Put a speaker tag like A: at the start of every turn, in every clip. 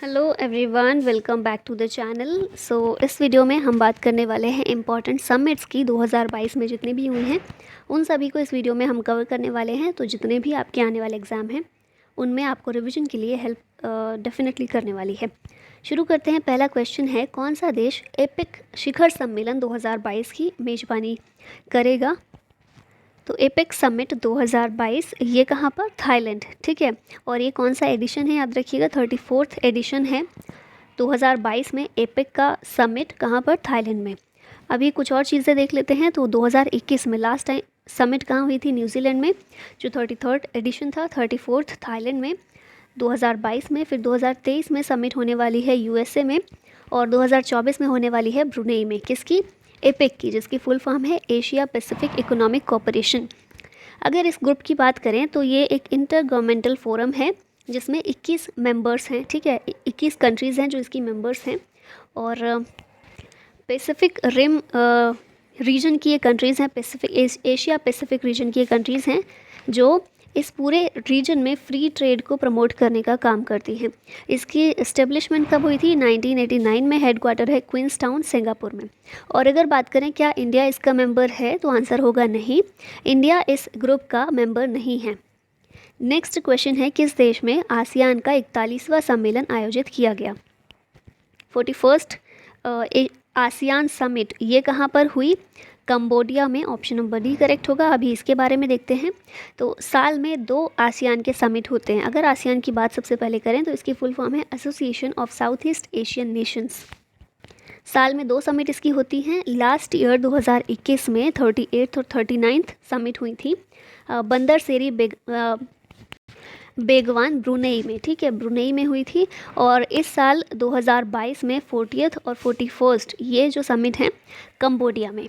A: Hello everyone, welcome back to the channel. इस video में हम बात करने वाले हैं इम्पॉर्टेंट समिट्स की 2022 में जितने भी हुए हैं उन सभी को इस वीडियो में हम कवर करने वाले हैं। तो जितने भी आपके आने वाले एग्ज़ाम हैं उनमें आपको रिवीजन के लिए हेल्प डेफिनेटली करने वाली है। शुरू करते हैं। पहला क्वेश्चन है, कौन सा देश एपिक शिखर सम्मेलन 2022 की मेज़बानी करेगा? तो एपेक समिट 2022 ये कहाँ पर? थाईलैंड। ठीक है। और ये कौन सा एडिशन है? याद रखिएगा 34th एडिशन है 2022 में एपेक का समिट। कहाँ पर? थाईलैंड में। अभी कुछ और चीज़ें देख लेते हैं। तो 2021 में लास्ट टाइम समिट कहाँ हुई थी? न्यूजीलैंड में, जो 33rd एडिशन था। 34th थाईलैंड में 2022 में। फिर 2023 में समिट होने वाली है यूएसए में, और 2024 में होने वाली है ब्रुनेई में। किसकी? एपेक की, जिसकी फुल फॉर्म है एशिया पैसिफिक इकोनॉमिक कोऑपरेशन। अगर इस ग्रुप की बात करें तो ये एक इंटर गवर्नमेंटल फोरम है जिसमें 21 मेंबर्स हैं। ठीक है, 21 कंट्रीज़ हैं जो इसकी मेंबर्स हैं। और पैसिफिक रिम रीजन की ये कंट्रीज़ हैं, पैसिफिक एशिया पैसिफिक रीजन की ये कंट्रीज़ हैं जो इस पूरे रीजन में फ्री ट्रेड को प्रमोट करने का काम करती हैं। इसकी इस्टेब्लिशमेंट कब हुई थी? 1989 में। हेडक्वार्टर है क्वींसटाउन, सिंगापुर में। और अगर बात करें क्या इंडिया इसका मेंबर है, तो आंसर होगा नहीं, इंडिया इस ग्रुप का मेंबर नहीं है। नेक्स्ट क्वेश्चन है, किस देश में आसियान का 41वां सम्मेलन आयोजित किया गया? 41st आसियान समिट ये कहाँ पर हुई? कंबोडिया में। ऑप्शन नंबर डी करेक्ट होगा। अभी इसके बारे में देखते हैं। तो साल में 2 आसियान के समिट होते हैं। अगर आसियान की बात सबसे पहले करें तो इसकी फुल फॉर्म है association of south east Asian Nations. साल में 2 समिट इसकी होती हैं। लास्ट ईयर 2021 में 38th और 39th समिट हुई थी बंदर सेरी बेगवान, ब्रुनेई में। ठीक है, ब्रुनेई में हुई थी। और इस साल 2022 में 40th और 41st ये जो समिट हैं कंबोडिया में।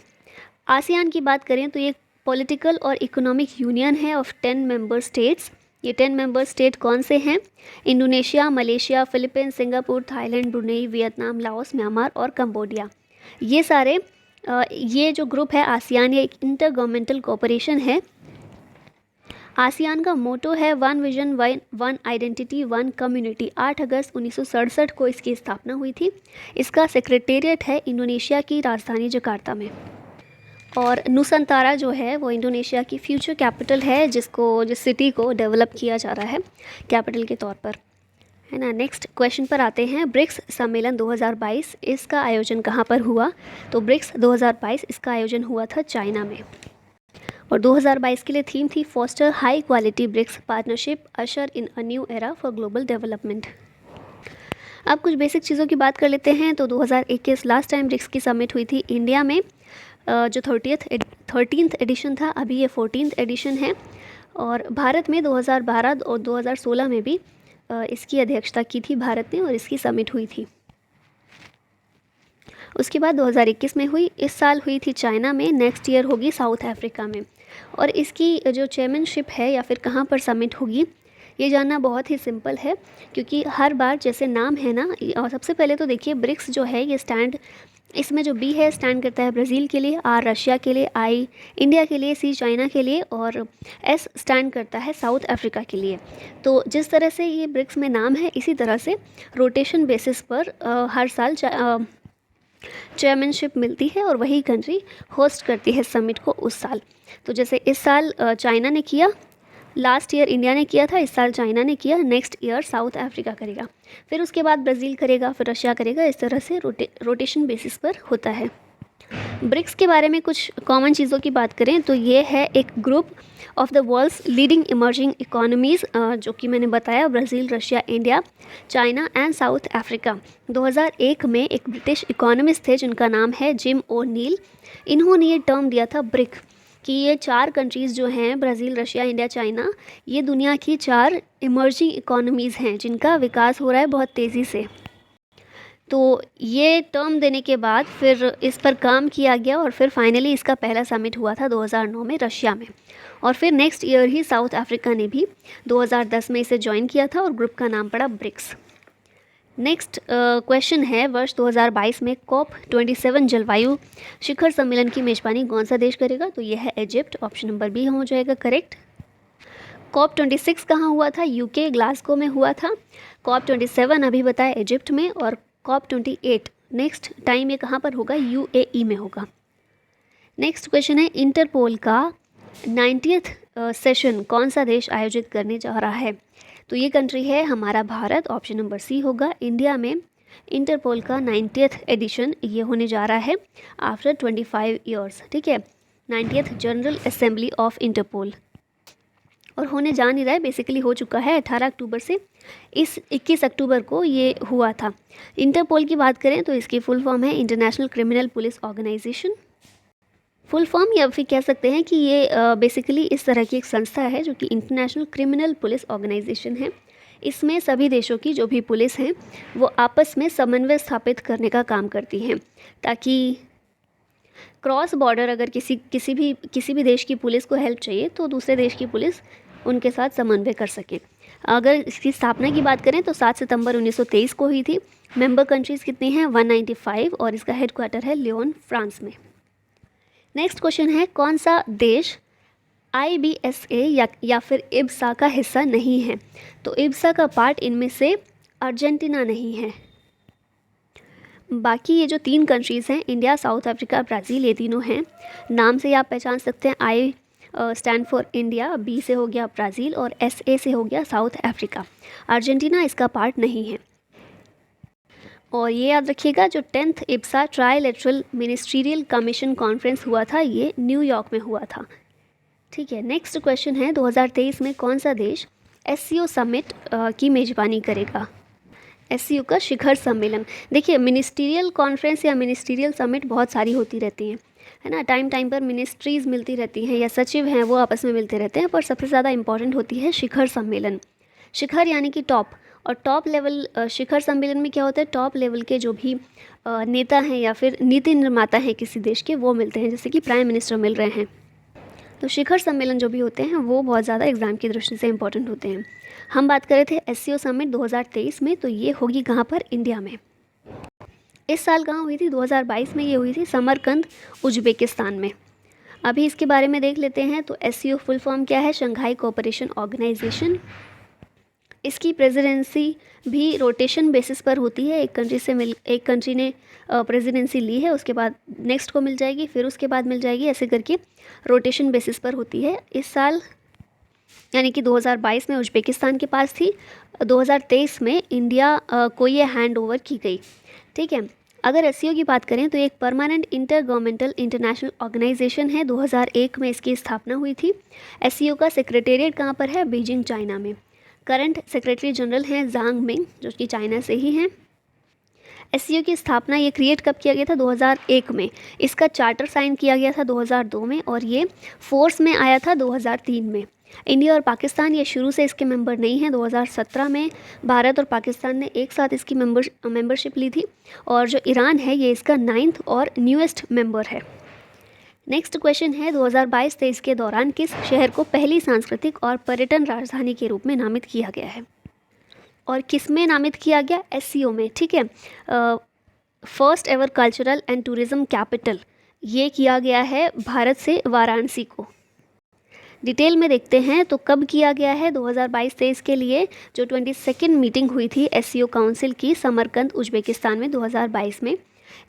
A: आसियान की बात करें तो ये पॉलिटिकल और इकोनॉमिक यूनियन है ऑफ 10 मेंबर स्टेट्स। ये 10 मेंबर स्टेट कौन से हैं? Indonesia, Malaysia, Philippines, Singapore, Thailand, Brunei, Vietnam, Laos, Myanmar और कंबोडिया। ये सारे ये जो ग्रुप है आसियान, ये एक इंटर गवर्नमेंटल कोऑपरेशन है। आसियान का मोटो है one vision one identity one community. 8 अगस्त 1967 को इसकी स्थापना हुई थी। इसका सेक्रेटेरिएट है इंडोनेशिया की राजधानी जकार्ता में। और नुसंतारा जो है वो इंडोनेशिया की फ्यूचर कैपिटल है, जिस सिटी को डेवलप किया जा रहा है कैपिटल के तौर पर, है ना। नेक्स्ट क्वेश्चन पर आते हैं। ब्रिक्स सम्मेलन 2022 इसका आयोजन कहाँ पर हुआ? तो ब्रिक्स 2022 इसका आयोजन हुआ था चाइना में। और 2022 के लिए थीम थी foster high quality BRICS partnership, usher in a new era for global development. अब कुछ बेसिक चीज़ों की बात कर लेते हैं। तो 2021 लास्ट टाइम ब्रिक्स की समिट हुई थी इंडिया में, जो 13th एडिशन था। अभी ये 14th एडिशन है। और भारत में 2012 और 2016 में भी इसकी अध्यक्षता की थी भारत ने, और इसकी समिट हुई थी। उसके बाद 2021 में हुई। इस साल हुई थी चाइना में। नेक्स्ट ईयर होगी साउथ अफ्रीका में। और इसकी जो चेयरमैनशिप है या फिर कहाँ पर समिट होगी, ये जानना बहुत ही सिंपल है, क्योंकि हर बार जैसे नाम है ना। और सबसे पहले तो देखिए ब्रिक्स जो है ये स्टैंड, इसमें जो बी है स्टैंड करता है ब्राज़ील के लिए, आर रशिया के लिए, आई इंडिया के लिए, सी चाइना के लिए, और एस स्टैंड करता है साउथ अफ्रीका के लिए। तो जिस तरह से ये ब्रिक्स में नाम है, इसी तरह से रोटेशन बेसिस पर हर साल चेयरमैनशिप मिलती है और वही कंट्री होस्ट करती है समिट को उस साल। तो जैसे इस साल चाइना ने किया, लास्ट ईयर इंडिया ने किया था, इस साल चाइना ने किया, नेक्स्ट ईयर साउथ अफ्रीका करेगा, फिर उसके बाद ब्राज़ील करेगा, फिर रशिया करेगा। इस तरह से रोटेशन बेसिस पर होता है। ब्रिक्स के बारे में कुछ कॉमन चीज़ों की बात करें तो ये है एक group of the world's leading emerging economies, जो कि मैंने बताया Brazil, Russia, India, China and South Africa. 2001 में एक ब्रिटिश इकोनॉमिस्ट थे जिनका नाम है जिम ओ नील। इन्होंने ये टर्म दिया था ब्रिक, कि ये 4 कंट्रीज़ जो हैं ब्राज़ील, रशिया, इंडिया, चाइना, ये दुनिया की 4 इमर्जिंग इकोनॉमीज़ हैं जिनका विकास हो रहा है बहुत तेज़ी से। तो ये टर्म देने के बाद फिर इस पर काम किया गया, और फिर फाइनली इसका पहला समिट हुआ था 2009 में रशिया में। और फिर नेक्स्ट ईयर ही साउथ अफ्रीका ने भी 2010 में इसे ज्वाइन किया था, और ग्रुप का नाम पड़ा ब्रिक्स। नेक्स्ट क्वेश्चन है, वर्ष 2022 में COP27 जलवायु शिखर सम्मेलन की मेज़बानी कौन सा देश करेगा? तो ये है इजिप्ट। ऑप्शन नंबर बी हो जाएगा करेक्ट। COP26 कहाँ हुआ था? यूके ग्लासगो में हुआ था। COP27 अभी बताया इजिप्ट में, और COP28 नेक्स्ट टाइम ये कहाँ पर होगा? यूएई में होगा। नेक्स्ट क्वेश्चन है, इंटरपोल का 90th सेशन कौन सा देश आयोजित करने जा रहा है? तो ये कंट्री है हमारा भारत, ऑप्शन नंबर सी होगा। इंडिया में इंटरपोल का 90th एडिशन ये होने जा रहा है आफ्टर 25 ईयर्स, ठीक है। 90th general assembly of Interpol, और होने जा नहीं रहा है, बेसिकली हो चुका है 18 अक्टूबर से। इस 21 अक्टूबर को ये हुआ था। इंटरपोल की बात करें तो इसकी फुल फॉर्म है International Criminal Police Organisation. Full form, या फिर कह सकते हैं कि ये बेसिकली इस तरह की एक संस्था है जो कि इंटरनेशनल क्रिमिनल पुलिस ऑर्गेनाइजेशन है। इसमें सभी देशों की जो भी पुलिस हैं वो आपस में समन्वय स्थापित करने का काम करती हैं, ताकि क्रॉस बॉर्डर अगर किसी भी देश की पुलिस को हेल्प चाहिए तो दूसरे देश की पुलिस उनके साथ समन्वय कर सके। अगर इसकी स्थापना की बात करें तो 7 सितंबर 1923 को हुई थी। मेंबर कंट्रीज़ कितनी हैं? 195, और इसका हेडक्वार्टर है लियोन, फ्रांस में। नेक्स्ट क्वेश्चन है, कौन सा देश IBSA या फिर इब्सा का हिस्सा नहीं है? तो इब्सा का पार्ट इनमें से अर्जेंटीना नहीं है। बाकी ये जो 3 कंट्रीज़ हैं, इंडिया, साउथ अफ्रीका, ब्राज़ील, ये तीनों हैं। नाम से आप पहचान सकते हैं। I stand for India, B से हो गया ब्राज़ील, और SA से हो गया साउथ अफ्रीका। अर्जेंटीना इसका पार्ट नहीं है। और ये याद रखिएगा, जो 10th IBSA trilateral ministerial commission conference हुआ था ये न्यूयॉर्क में हुआ था, ठीक है। नेक्स्ट क्वेश्चन है, 2023 में कौन सा देश SCO समिट की मेज़बानी करेगा? SCO का शिखर सम्मेलन। देखिए, मिनिस्ट्रियल कॉन्फ्रेंस या मिनिस्ट्रियल समिट बहुत सारी होती रहती हैं, है ना। टाइम टाइम पर मिनिस्ट्रीज़ मिलती रहती हैं या सचिव हैं वो आपस में मिलते रहते हैं, पर सबसे ज़्यादा इंपॉर्टेंट होती है शिखर सम्मेलन। शिखर यानी कि टॉप, और टॉप लेवल शिखर सम्मेलन में क्या होता है? टॉप लेवल के जो भी नेता हैं या फिर नीति निर्माता हैं किसी देश के, वो मिलते हैं, जैसे कि प्राइम मिनिस्टर मिल रहे हैं। तो शिखर सम्मेलन जो भी होते हैं वो बहुत ज़्यादा एग्ज़ाम की दृष्टि से इंपॉर्टेंट होते हैं। हम बात कर रहे थे SCO समिट 2023 में, तो ये होगी कहाँ पर? इंडिया में। इस साल कहाँ हुई थी? 2022 में ये हुई थी समरकंद, उज्बेकिस्तान में। अभी इसके बारे में देख लेते हैं। तो SCO फुल फॉर्म क्या है? Shanghai Cooperation Organisation. इसकी प्रेसिडेंसी भी रोटेशन बेसिस पर होती है। एक कंट्री ने प्रेसिडेंसी ली है, उसके बाद नेक्स्ट को मिल जाएगी, फिर उसके बाद मिल जाएगी, ऐसे करके रोटेशन बेसिस पर होती है। इस साल यानी कि 2022 में उज्बेकिस्तान के पास थी, 2023 में इंडिया को ये हैंड ओवर की गई, ठीक है। अगर SCO की बात करें तो एक permanent intergovernmental international organisation है। 2001 में इसकी स्थापना हुई थी। SCO का सेक्रेटेरिएट कहाँ पर है? बीजिंग, चाइना में। करंट सेक्रेटरी जनरल हैं जांग मिंग, जो कि चाइना से ही हैं। SCO की स्थापना, ये क्रिएट कब किया गया था? 2001 में। इसका चार्टर साइन किया गया था 2002 में, और ये फोर्स में आया था 2003 में। इंडिया और पाकिस्तान ये शुरू से इसके मेंबर नहीं हैं। 2017 में भारत और पाकिस्तान ने एक साथ इसकी मेंबरशिप ली थी, और जो ईरान है ये इसका 9th और न्यूएस्ट मेंबर है। नेक्स्ट क्वेश्चन है, 2022-23 के दौरान किस शहर को पहली सांस्कृतिक और पर्यटन राजधानी के रूप में नामित किया गया है? और किस में नामित किया गया? SCO में, ठीक है। First ever cultural and tourism capital ये किया गया है भारत से वाराणसी को। डिटेल में देखते हैं तो कब किया गया है? 2022-23 के लिए जो 22nd मीटिंग हुई थी SCO काउंसिल की समरकंद, उज्बेकिस्तान में 2022 में,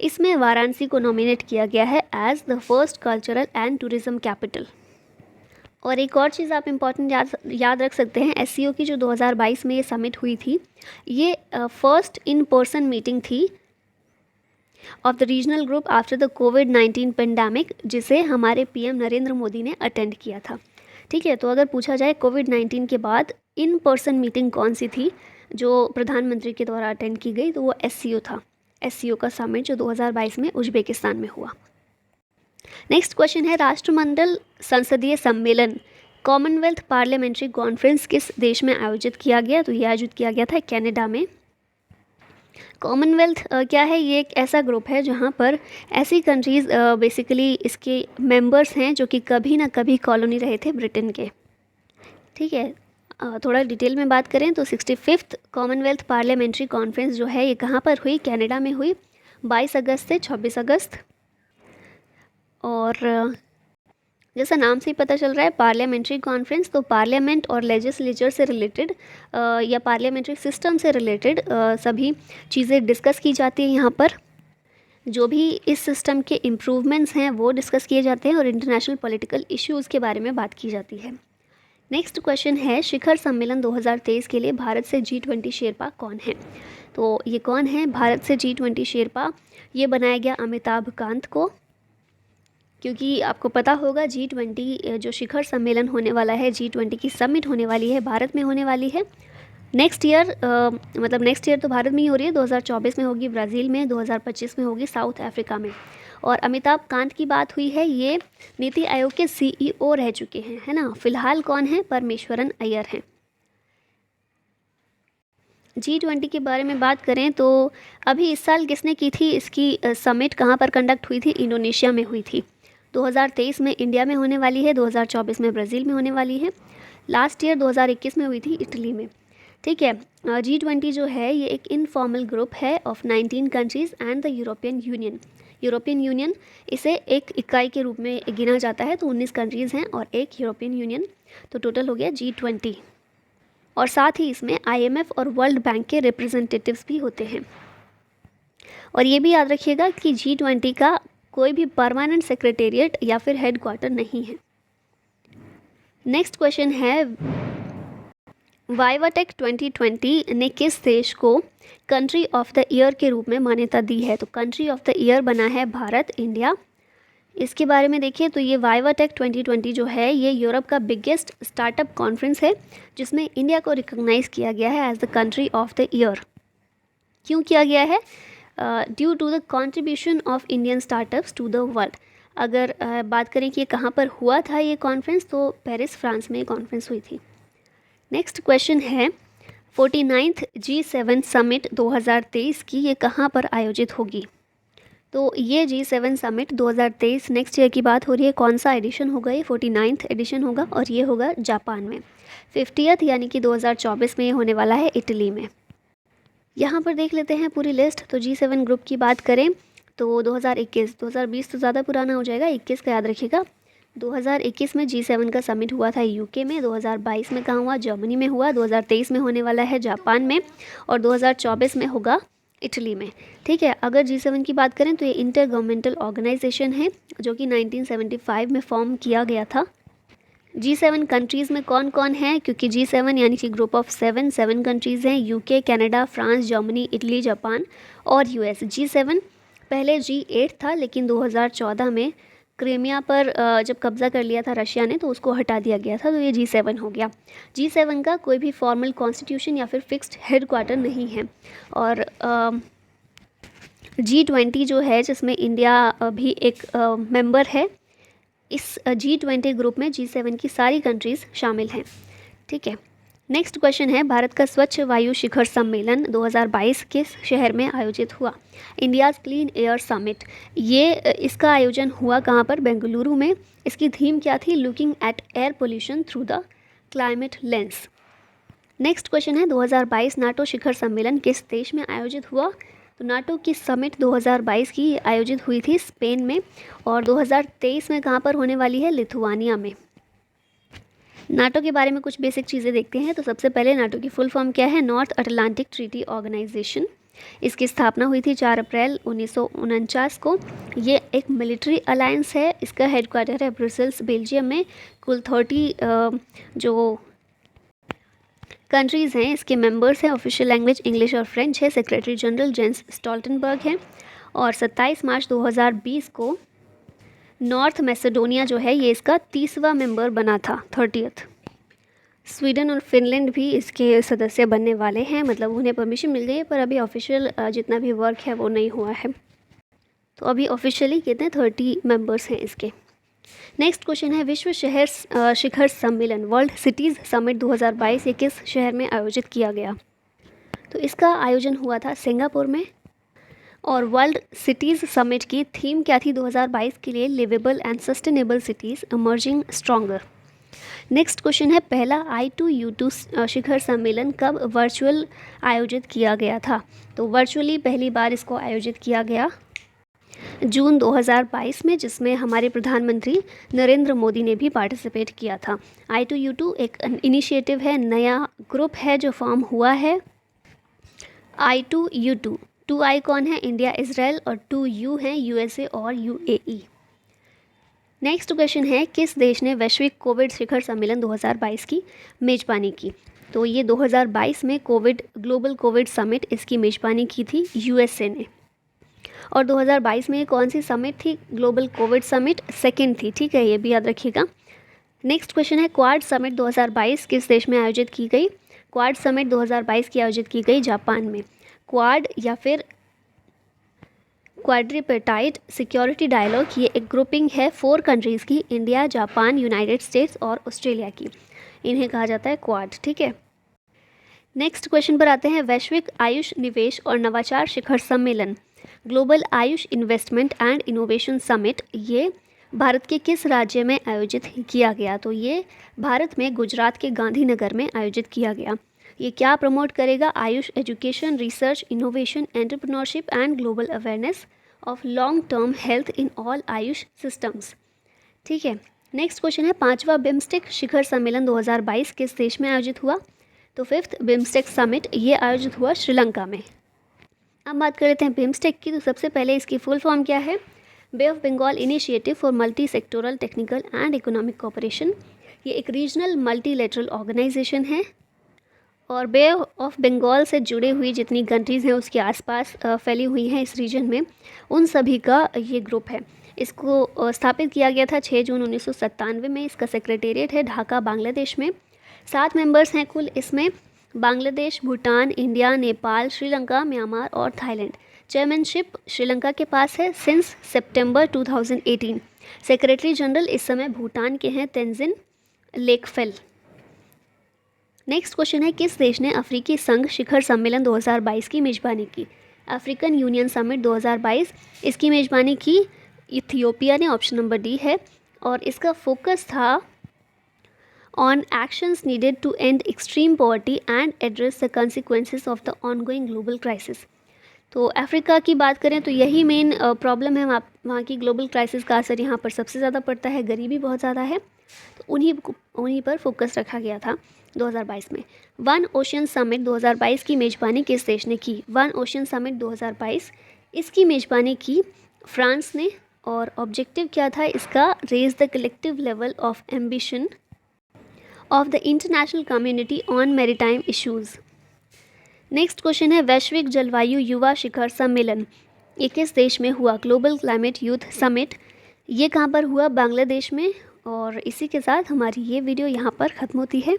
A: इसमें वाराणसी को नॉमिनेट किया गया है as the first cultural and tourism capital. और एक और चीज़ आप इम्पॉर्टेंट याद रख सकते हैं, SCO की जो 2022 में ये समिट हुई थी, ये फर्स्ट इन पर्सन मीटिंग थी of the regional group after the covid pandemic, जिसे हमारे PM नरेंद्र मोदी ने अटेंड किया था, ठीक है। तो अगर पूछा जाए कोविड-19 के बाद इन पर्सन मीटिंग कौन सी थी जो प्रधानमंत्री के द्वारा अटेंड की गई, तो वो SCO था। SCO का समिट जो 2022 में उज्बेकिस्तान में हुआ। नेक्स्ट क्वेश्चन है, राष्ट्रमंडल संसदीय सम्मेलन कॉमनवेल्थ पार्लियामेंट्री कॉन्फ्रेंस किस देश में आयोजित किया गया? तो ये आयोजित किया गया था कनाडा में। कॉमनवेल्थ क्या है? ये एक ऐसा ग्रुप है जहाँ पर ऐसी कंट्रीज़ बेसिकली इसके मेंबर्स हैं जो कि कभी ना कभी कॉलोनी रहे थे ब्रिटेन के, ठीक है। थोड़ा डिटेल में बात करें तो 65th कॉमनवेल्थ पार्लियामेंट्री कॉन्फ्रेंस जो है ये कहाँ पर हुई? कनाडा में हुई, 22 अगस्त से 26 अगस्त। और जैसा नाम से ही पता चल रहा है पार्लियामेंट्री कॉन्फ्रेंस, तो पार्लियामेंट और लेजिस्लेचर से रिलेटेड या पार्लियामेंट्री सिस्टम से रिलेटेड सभी चीज़ें डिस्कस की जाती है। यहाँ पर जो भी इस सिस्टम के इम्प्रूवमेंट्स हैं वो डिस्कस किए जाते हैं और इंटरनेशनल पॉलिटिकल इश्यूज़ के बारे में बात की जाती है। नेक्स्ट क्वेश्चन है, शिखर सम्मेलन 2023 के लिए भारत से G20 शेरपा कौन है? तो ये कौन है भारत से G20 शेरपा? ये बनाया गया अमिताभ कांत को, क्योंकि आपको पता होगा G20 जो शिखर सम्मेलन होने वाला है, G20 की समिट होने वाली है, भारत में होने वाली है नेक्स्ट ईयर। मतलब नेक्स्ट ईयर तो भारत में ही हो रही है, 2024 में होगी ब्राज़ील में, 2025 में होगी साउथ अफ्रीका में। और अमिताभ कांत की बात हुई है, ये नीति आयोग के CEO रह चुके हैं, है ना। फिलहाल कौन है? परमेश्वरन अय्यर हैं। G20 के बारे में बात करें तो अभी इस साल किसने की थी इसकी समिट कहाँ पर कंडक्ट हुई थी? इंडोनेशिया में हुई थी। 2023 में इंडिया में होने वाली है, 2024 में ब्राज़ील में होने वाली है। लास्ट ईयर 2021 में हुई थी इटली में। ठीक है। G20 जो है ये एक इनफॉर्मल ग्रुप है of 19 countries and the European union. European union इसे एक इकाई के रूप में गिना जाता है, तो 19 कंट्रीज़ हैं और एक यूरोपियन यूनियन, तो टोटल हो गया G20। और साथ ही इसमें IMF और वर्ल्ड बैंक के रिप्रेजेंटेटिव्स भी होते हैं। और ये भी याद रखिएगा कि G20 का कोई भी परमानेंट सेक्रेटेरिएट या फिर हेडक्वार्टर नहीं है। नेक्स्ट क्वेश्चन है, वाइवाटेक 2020 ने किस देश को कंट्री ऑफ द ईयर के रूप में मान्यता दी है? तो कंट्री ऑफ द ईयर बना है भारत, इंडिया। इसके बारे में देखिए तो ये वाइवाटेक 2020 जो है ये यूरोप का बिगेस्ट स्टार्टअप कॉन्फ्रेंस है, जिसमें इंडिया को रिकॉग्नाइज़ किया गया है as the country of the year. क्यों किया गया है? Due to the contribution of Indian startups to the world. अगर बात करें कि कहाँ पर हुआ था ये कॉन्फ्रेंस, तो पेरिस, फ्रांस में कॉन्फ्रेंस हुई थी। नेक्स्ट क्वेश्चन है, 49th G7 समिट 2023 की ये कहाँ पर आयोजित होगी? तो ये G7 समिट 2023 नेक्स्ट ईयर की बात हो रही है। कौन सा एडिशन होगा? ये 49th एडिशन होगा और ये होगा जापान में। 50th यानी कि 2024 में ये होने वाला है इटली में। यहाँ पर देख लेते हैं पूरी लिस्ट। तो G7 ग्रुप की बात करें तो 2021, 2020 तो ज़्यादा पुराना हो जाएगा, 21 का याद रखिएगा। 2021 में G7 का समिट हुआ था यूके में, 2022 में कहाँ हुआ? जर्मनी में हुआ, 2023 में होने वाला है जापान में और 2024 में होगा इटली में। ठीक है। अगर G7 की बात करें तो ये इंटर गवर्नमेंटल ऑर्गेनाइजेशन है जो कि 1975 में फॉर्म किया गया था। G7 कंट्रीज़ में कौन कौन है? क्योंकि G7 यानी कि ग्रुप ऑफ 7 कंट्रीज़ हैं, UK, Canada, France, Germany, Italy, Japan और US। G7 पहले G8 था, लेकिन 2014 में क्रीमिया पर जब कब्ज़ा कर लिया था रशिया ने, तो उसको हटा दिया गया था, तो ये G7 हो गया। G7 का कोई भी फॉर्मल कॉन्स्टिट्यूशन या फिर फिक्स्ड हेडक्वार्टर नहीं है। और G20 जो है जिसमें इंडिया भी एक मेंबर है, इस G20 ग्रुप में G7 की सारी कंट्रीज़ शामिल हैं। ठीक है। नेक्स्ट क्वेश्चन है, भारत का स्वच्छ वायु शिखर सम्मेलन 2022 किस शहर में आयोजित हुआ? India's clean air summit. ये इसका आयोजन हुआ कहाँ पर? बेंगलुरु में। इसकी थीम क्या थी? Looking at air pollution through the climate lens. Next question है, 2022 नाटो शिखर सम्मेलन किस देश में आयोजित हुआ? तो नाटो की समिट 2022 की आयोजित हुई थी स्पेन में और 2023 में कहाँ पर होने वाली है? लिथुआनिया में। नाटो के बारे में कुछ बेसिक चीज़ें देखते हैं। तो सबसे पहले नाटो की फुल फॉर्म क्या है? North Atlantic Treaty Organisation. इसकी स्थापना हुई थी 4 अप्रैल 1949 को। ये एक मिलिट्री अलायंस है। इसका हेडक्वार्टर है ब्रुसेल्स, बेल्जियम में। कुल 30 जो कंट्रीज़ हैं इसके मेंबर्स हैं। ऑफिशियल लैंग्वेज इंग्लिश और फ्रेंच है। सेक्रेटरी जनरल जेंस स्टोल्टनबर्ग हैं। और 27 मार्च 2020 को नॉर्थ मैसेडोनिया जो है ये इसका 30वां मेंबर बना था, 30th। स्वीडन और फिनलैंड भी इसके सदस्य बनने वाले हैं, मतलब उन्हें परमिशन मिल गई है, पर अभी ऑफिशियल जितना भी वर्क है वो नहीं हुआ है। तो अभी ऑफिशियली कितने 30 मेंबर्स हैं इसके। नेक्स्ट क्वेश्चन है, विश्व शहर शिखर सम्मेलन वर्ल्ड सिटीज़ समिट 2022 ये किस शहर में आयोजित किया गया? तो इसका आयोजन हुआ था सिंगापुर में। और वर्ल्ड सिटीज़ समिट की थीम क्या थी 2022 के लिए? Liveable and sustainable cities emerging stronger. Next question है, पहला I2U2 शिखर सम्मेलन कब वर्चुअल आयोजित किया गया था? तो वर्चुअली पहली बार इसको आयोजित किया गया जून 2022 में, जिसमें हमारे प्रधानमंत्री नरेंद्र मोदी ने भी पार्टिसिपेट किया था। I2U2 एक इनिशिएटिव है, नया ग्रुप है जो फॉर्म हुआ है। I2U2, 2I कौन है? इंडिया, इजराइल, और 2U हैं USA और UAE। नेक्स्ट क्वेश्चन है, किस देश ने वैश्विक कोविड शिखर सम्मेलन 2022 की मेजबानी की? तो ये 2022 में ग्लोबल कोविड समिट, इसकी मेजबानी की थी USA ने। और 2022 में कौन सी समिट थी? ग्लोबल कोविड समिट सेकेंड थी, ठीक है, ये भी याद रखिएगा। नेक्स्ट क्वेश्चन है, क्वाड समिट 2022 किस देश में आयोजित की गई? क्वाड समिट 2022 की आयोजित की गई जापान में। क्वाड या फिर क्वाड्रिपेटाइड सिक्योरिटी डायलॉग, ये एक ग्रुपिंग है 4 कंट्रीज़ की, इंडिया, जापान, यूनाइटेड स्टेट्स और ऑस्ट्रेलिया की। इन्हें कहा जाता है क्वाड, ठीक है। नेक्स्ट क्वेश्चन पर आते हैं, वैश्विक आयुष निवेश और नवाचार शिखर सम्मेलन, global Ayush investment and innovation summit, ये भारत के किस राज्य में आयोजित किया गया? तो ये भारत में गुजरात के गांधीनगर में आयोजित किया गया। ये क्या प्रमोट करेगा? Ayush education, research, innovation, entrepreneurship and global awareness of long term health in all Ayush systems, ठीक है। नेक्स्ट क्वेश्चन है, 5वां बिम्स्टेक शिखर सम्मेलन 2022 किस देश में आयोजित हुआ? तो 5th बिम्स्टेक समिट ये आयोजित हुआ श्रीलंका में। अब बात कर लेते हैं बिम्स्टेक की। तो सबसे पहले इसकी फुल फॉर्म क्या है? Bay of Bengal initiative for multi sectoral technical and economic cooperation. ये एक रीजनल मल्टीलेटरल ऑर्गेनाइजेशन है और बे ऑफ बंगाल से जुड़ी हुई जितनी कंट्रीज़ हैं उसके आसपास फैली हुई हैं इस रीजन में, उन सभी का ये ग्रुप है। इसको स्थापित किया गया था 6 जून 1997 में। इसका सेक्रेटेरिएट है ढाका, बांग्लादेश में। 7 मेंबर्स हैं कुल इसमें, बांग्लादेश, भूटान, इंडिया, नेपाल, श्रीलंका, म्यांमार और थाईलैंड। चेयरमैनशिप श्रीलंका के पास है सिंस सितंबर 2018। सेक्रेटरी जनरल इस समय भूटान के हैं तेंजिन लेकफेल। नेक्स्ट क्वेश्चन है, किस देश ने अफ्रीकी संघ शिखर सम्मेलन 2022 की मेजबानी की? अफ्रीकन यूनियन समिट 2022, इसकी मेजबानी की इथियोपिया ने, ऑप्शन नंबर डी है। और इसका फोकस था on actions needed to end extreme poverty and address the consequences of the ongoing global crisis. तो अफ्रीका की बात करें तो यही मेन प्रॉब्लम है, वहाँ की ग्लोबल क्राइसिस का असर यहाँ पर सबसे ज़्यादा पड़ता है, गरीबी बहुत ज़्यादा है, तो उन्हीं पर फोकस रखा गया था 2022 में। वन ओशन समिट 2022 की मेजबानी किस देश ने की? वन ओशन समिट 2022 इसकी मेजबानी की फ्रांस ने। और ऑब्जेक्टिव क्या था इसका? Raise the collective level of ambition of the international community on maritime issues. Next question है, वैश्विक जलवायु युवा शिखर सम्मेलन ये किस देश में हुआ? ग्लोबल क्लाइमेट यूथ समिट, ये कहाँ पर हुआ? बांग्लादेश में। और इसी के साथ हमारी ये वीडियो यहाँ पर ख़त्म होती है।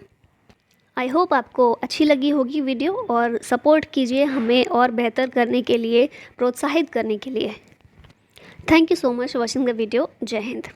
A: आई होप आपको अच्छी लगी होगी वीडियो, और सपोर्ट कीजिए हमें और बेहतर करने के लिए, प्रोत्साहित करने के लिए। Thank you so much watching the video. जय हिंद।